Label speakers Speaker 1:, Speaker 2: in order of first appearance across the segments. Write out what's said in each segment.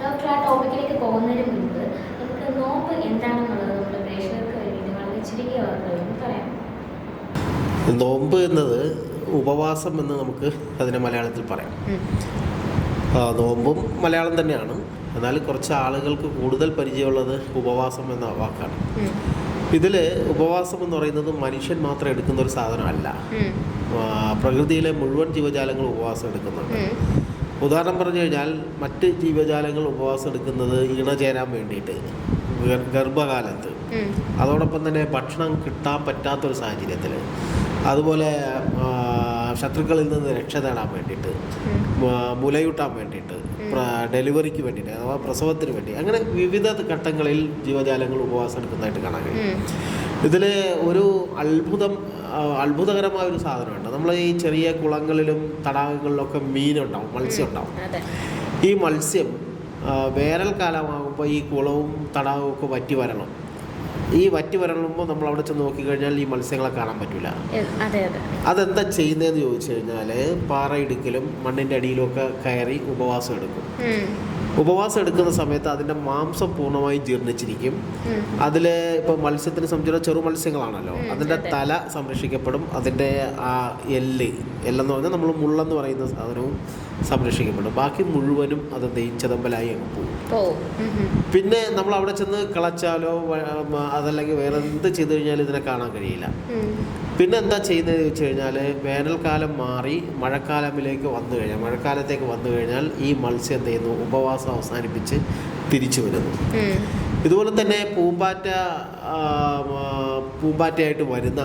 Speaker 1: Doctor, ആ ടോപ്പിക്കിലേക്ക് പോകുന്നതിന് മുൻപ് നമുക്ക് നോമ്പ് എന്താണെന്നുള്ളത് നമ്മുടെ പ്രേക്ഷകർക്ക് വേണ്ടിയിട്ട് വളരെ ചുരുങ്ങിയ വാക്കുകളിൽ പറയാം.
Speaker 2: നോമ്പ് എന്നത് ഉപവാസം എന്ന് നമുക്ക് അതിനെ മലയാളത്തിൽ പറയാം. നോമ്പും മലയാളം തന്നെയാണ്, എന്നാൽ കുറച്ച് ആളുകൾക്ക് കൂടുതൽ പരിചയമുള്ളത് ഉപവാസം എന്ന വാക്കാണ്. ഇതിൽ ഉപവാസം എന്ന് പറയുന്നത് മനുഷ്യൻ മാത്രം എടുക്കുന്ന ഒരു സാധനമല്ല. പ്രകൃതിയിലെ മുഴുവൻ ജീവജാലങ്ങളും ഉപവാസം എടുക്കുന്നുണ്ട്. ഉദാഹരണം പറഞ്ഞു കഴിഞ്ഞാൽ മറ്റ് ജീവജാലങ്ങൾ ഉപവാസം എടുക്കുന്നത് ഇണ ചേരാൻ വേണ്ടിയിട്ട്, ഗർഭകാലത്ത്, അതോടൊപ്പം തന്നെ ഭക്ഷണം കിട്ടാൻ പറ്റാത്തൊരു സാഹചര്യത്തിൽ, അതുപോലെ ശത്രുക്കളിൽ നിന്ന് രക്ഷ നേടാൻ വേണ്ടിയിട്ട്, മുലയൂട്ടാൻ വേണ്ടിയിട്ട്, ഡെലിവറിക്ക് വേണ്ടിയിട്ട് അഥവാ പ്രസവത്തിന് വേണ്ടി, അങ്ങനെ വിവിധ ഘട്ടങ്ങളിൽ ജീവജാലങ്ങൾ ഉപവാസം എടുക്കുന്നതായിട്ട് കാണാൻ കഴിയും. ഇതിൽ ഒരു അത്ഭുതകരമായ ഒരു സാധനമുണ്ട്. നമ്മൾ ഈ ചെറിയ കുളങ്ങളിലും തടാകങ്ങളിലൊക്കെ മീനുണ്ടാവും, മത്സ്യം ഉണ്ടാവും. ഈ മത്സ്യം വേനൽക്കാലമാകുമ്പോൾ ഈ കുളവും തടാകവും ഒക്കെ വറ്റി വരണം. ഈ വറ്റി വരളുമ്പോൾ നമ്മൾ അവിടെ ചെന്ന് നോക്കിക്കഴിഞ്ഞാൽ ഈ മത്സ്യങ്ങളെ കാണാൻ പറ്റില്ല. അതെന്താ ചെയ്യുന്നതെന്ന് ചോദിച്ചു കഴിഞ്ഞാൽ പാറയിടുക്കിലും മണ്ണിൻ്റെ അടിയിലും ഒക്കെ കയറി ഉപവാസം എടുക്കും. ഉപവാസം എടുക്കുന്ന സമയത്ത് അതിൻ്റെ മാംസം പൂർണ്ണമായി ജീർണിച്ചിരിക്കും. അതിൽ ഇപ്പോൾ മത്സ്യത്തിന് സംബന്ധിച്ച ചെറു മത്സ്യങ്ങളാണല്ലോ, അതിൻ്റെ തല സംരക്ഷിക്കപ്പെടും. അതിൻ്റെ ആ എല്ലെന്ന് പറഞ്ഞാൽ നമ്മൾ മുള്ളെന്ന് പറയുന്ന സാധനവും സംരക്ഷിക്കപ്പെടും. ബാക്കി മുഴുവനും അത് ചെതമ്പലായി അങ്ങ് പോകും. പിന്നെ നമ്മൾ അവിടെ ചെന്ന് കളച്ചാലോ അതല്ലെങ്കിൽ വേറെ എന്ത് ചെയ്തു കഴിഞ്ഞാലും ഇതിനെ കാണാൻ കഴിയില്ല. പിന്നെ എന്താ ചെയ്യുന്നതെന്ന് ചോദിച്ചു കഴിഞ്ഞാൽ വേനൽക്കാലം മാറി മഴക്കാലത്തേക്ക് വന്നു കഴിഞ്ഞാൽ ഈ മത്സ്യം എന്ത് ചെയ്യുന്നു, ഉപവാസം അവസാനിപ്പിച്ച് തിരിച്ചു വരുന്നു. ഇതുപോലെ തന്നെ പൂമ്പാറ്റയായിട്ട് വരുന്ന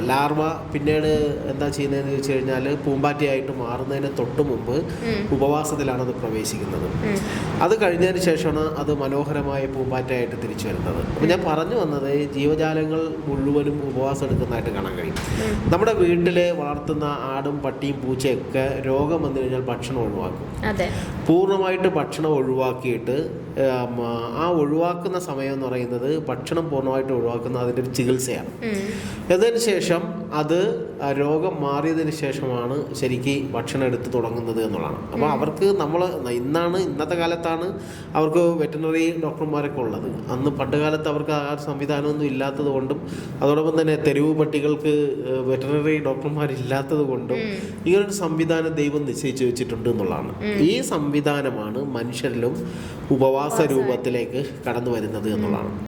Speaker 2: ലാർവ പിന്നീട് എന്താ ചെയ്യുന്നതെന്ന് ചോദിച്ചു കഴിഞ്ഞാൽ പൂമ്പാറ്റയായിട്ട് മാറുന്നതിന് തൊട്ട് മുമ്പ് ഉപവാസത്തിലാണ് അത് പ്രവേശിക്കുന്നത്. അത് കഴിഞ്ഞതിന് ശേഷമാണ് അത് മനോഹരമായ പൂമ്പാറ്റയായിട്ട് തിരിച്ചു വരുന്നത്. അപ്പോൾ ഞാൻ പറഞ്ഞു വന്നത് ജീവജാലങ്ങൾ മുഴുവനും ഉപവാസം എടുക്കുന്നതായിട്ട് കാണാൻ കഴിയും. നമ്മുടെ വീട്ടിൽ വളർത്തുന്ന ആടും പട്ടിയും പൂച്ചയൊക്കെ രോഗം വന്നു കഴിഞ്ഞാൽ ഭക്ഷണം ഒഴിവാക്കും. പൂർണ്ണമായിട്ട് ഭക്ഷണം ഒഴിവാക്കിയിട്ട് ആ ഒഴിവാക്കുന്ന സമയം എന്ന് പറയുന്നത് ഭക്ഷണം പൂർണ്ണമായിട്ട് ഒഴിവാക്കുന്ന അതിൻ്റെ ഒരു ചികിത്സയാണ്. അതിന് ശേഷം അത് രോഗം മാറിയതിന് ശേഷമാണ് ശരിക്ക് ഭക്ഷണം എടുത്ത് തുടങ്ങുന്നത് എന്നുള്ളതാണ്. അപ്പോൾ അവർക്ക് ഇന്നത്തെ കാലത്താണ് അവർക്ക് വെറ്ററിനറി ഡോക്ടർമാരൊക്കെ ഉള്ളത്. അന്ന് പണ്ട് കാലത്ത് അവർക്ക് ആ സംവിധാനമൊന്നും ഇല്ലാത്തത് കൊണ്ടും അതോടൊപ്പം തന്നെ തെരുവ് പട്ടികൾക്ക് വെറ്ററിനറി ഡോക്ടർമാരില്ലാത്തത് കൊണ്ടും ഇങ്ങനൊരു സംവിധാനം ദൈവം നിശ്ചയിച്ചു വെച്ചിട്ടുണ്ട് എന്നുള്ളതാണ്. ഈ സംവിധാനമാണ് മനുഷ്യരിലും ഉപവാസ രൂപത്തിലേക്ക് കടന്നു വരുന്നത് എന്നുള്ളതാണ്.